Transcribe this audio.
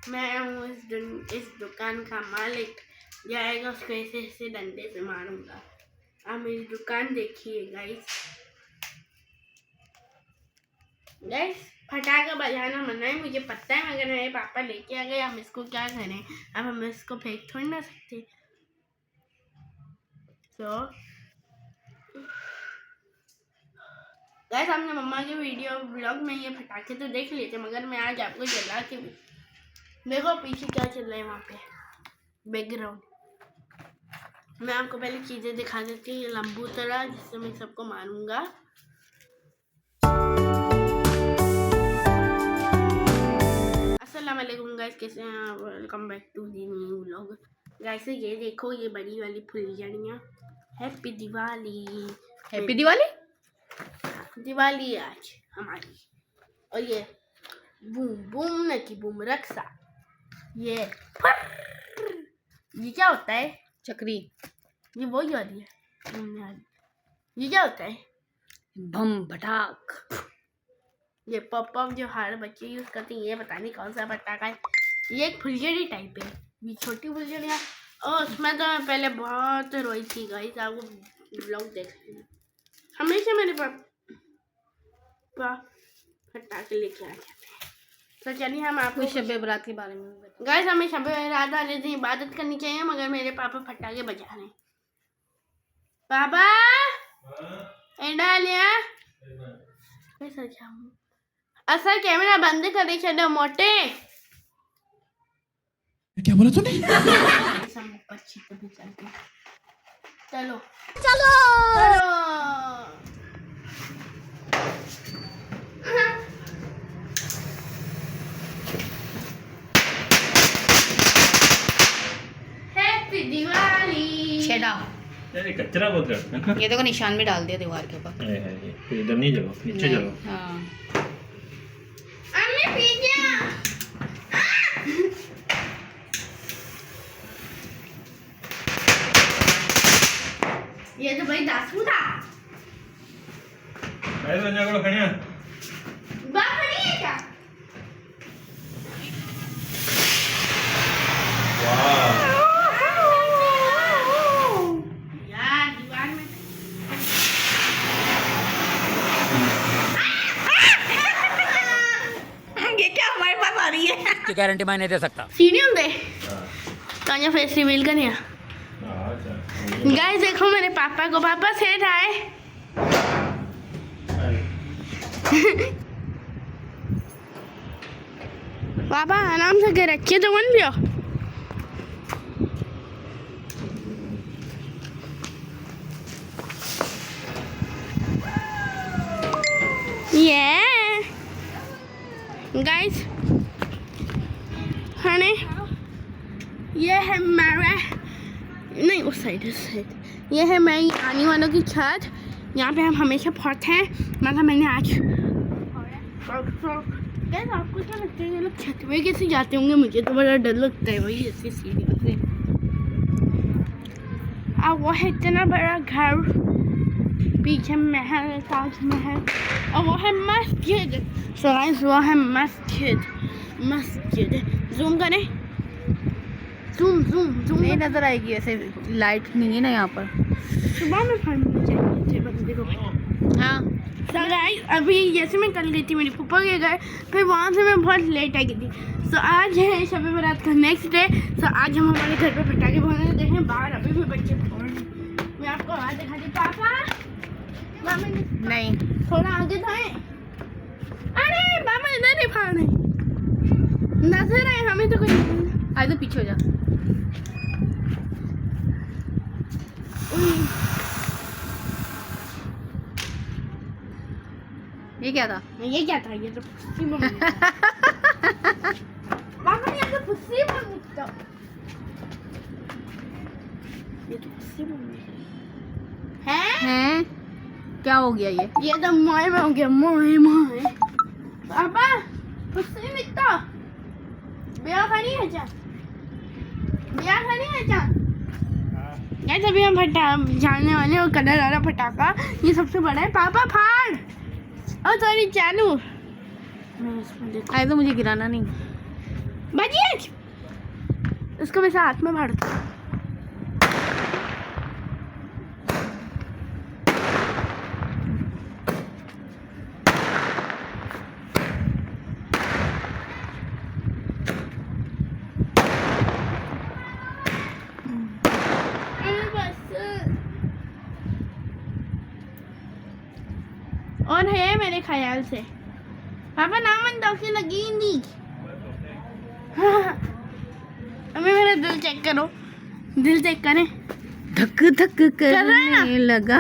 मैं हूँ इस दुकान का मालिक, जाएगा उसको ऐसे ऐसे डंडे से मारूंगा। आप मेरी दुकान देखिए गाइस। फटाखा बजाना मना है मुझे पता है, मगर मेरे पापा लेके आ गए, हम इसको क्या करें। अब हम इसको फेंक थोड़ी ना सकते। तो गाइस हमने मम्मा के वीडियो ब्लॉग में ये फटाखे तो देख लिए थे, मगर मैं आज आपको जला के देखो पीछे क्या चल रहा है वहाँ पे बैकग्राउंड। मैं आपको पहले चीजें दिखा देती हूँ। ये लंबू तरह जिससे मैं सबको मारूंगा। अस्सलाम वालेकुम गाइस, कैसे हैं आप? Welcome back to the new vlog. Guys ये देखो, ये बड़ी वाली फुलझड़ियाँ। हैप्पी दिवाली। हैप्पी दिवाली। दिवाली आज हमारी। और ये बूम बूम न की बूम रक्षा। ये क्या होता है? चक्री। ये वही वाली है। ये क्या होता है? बम पटाख। ये पॉप जो हर बच्चे यूज करते हैं, ये पता नहीं कौन सा पटाखा है। ये एक फुलझड़ी टाइप है, ये छोटी फुलझड़ियाँ। और उसमें तो मैं पहले बहुत रोई थी गाइस, आपको ब्लॉग देख लेना। हमेशा मेरे पापा फटाखे लेके आ जाते हैं। तो चलिए हम आपको शब-ए बारात के बारे में गाइस, हमें शब-ए बारात वाले दिन इबादत करनी चाहिए, मगर मेरे पापा फटाखे बजा रहे हैं। पापा एडा लिया असर कैमरा बंद कर छो मोटे। क्या बोला तूने? चलो चलो। हैप्पी दिवाली। शेडा कचरा बहुत करते हैं। ये देखो निशान भी डाल दिया दीवार के ऊपर। तो इधर नहीं चलो, नीचे चलो। हाँ अम्मी पिज्जा। ये तो भाई दासू था। काय संजय खण्या बाप नहीं है क्या? वाह यार दीवार में ये क्या हमारे पास आ रही है? की गारंटी मैं नहीं दे सकता। सीढ़ी होंगे तो फेस रिवील करनी है। गाइस देखो मेरे पापा को, पापा सेठ आए। पापा आराम से घर अच्छे तो बन लियो। ये गाइस हने ये है मेरा, नहीं उस साइड ये है मैं आने वालों की छत। यहाँ पे हम हमेशा फोड़ते हैं, मतलब मैंने आज आपको क्या लगता है ये लोग छत में कैसे जाते होंगे? मुझे तो बड़ा डर लगता है वही ऐसी सीढ़ियों से। अब वो है इतना बड़ा घर, पीछे महल, ताजमहल, और वो है मस्जिद। सो गाइस वो है मस्जिद। जूम करें, जूम नहीं नजर आएगी ऐसे, लाइट नहीं है ना यहाँ पर। सुबह में फड़नी चाहिए बंदे को। हाँ तो गाइस अभी जैसे मैं कल गई थी मेरी फूफा के घर, फिर वहाँ से मैं बहुत लेट आई थी। तो आज है शब-ए बारात का नेक्स्ट डे। तो आज हम हमारे घर पे पटाखे फोड़ने देखें, बाहर अभी भी बच्चे फोड़ रहे हैं। मैं आपको आवाज़ दिखा दी। पापा नहीं, थोड़ा आगे जाए। अरे पापा इधर नहीं फाड़ रहे, नजर आए हमें तो कुछ। आज तो पीछे हो जा। ये क्या था? ये क्या था? ये तो फुस्सी बम पापा ये तो फुस्सी बम निकला। ये तो फुस्सी बम हैं? क्या हो गया ये तो मोए में हो गया। मोए पापा फुस्सी निकला। ब्याह खानी है क्या? गाइस अभी हम जाने वाले और कलर वाला पटाखा, ये सबसे बड़ा है। पापा फाड़ और सॉरी चालू मैं इसमें देखो आए तो मुझे गिराना नहीं। बाजी इसको मैं हाथ में फाड़ता हूँ। और है मेरे ख्याल से पापा नाम अंदाज़ी लगी नहीं। अम्मी मेरा दिल चेक करो, दिल चेक करें। धक धक रहा है ना? करने लगा।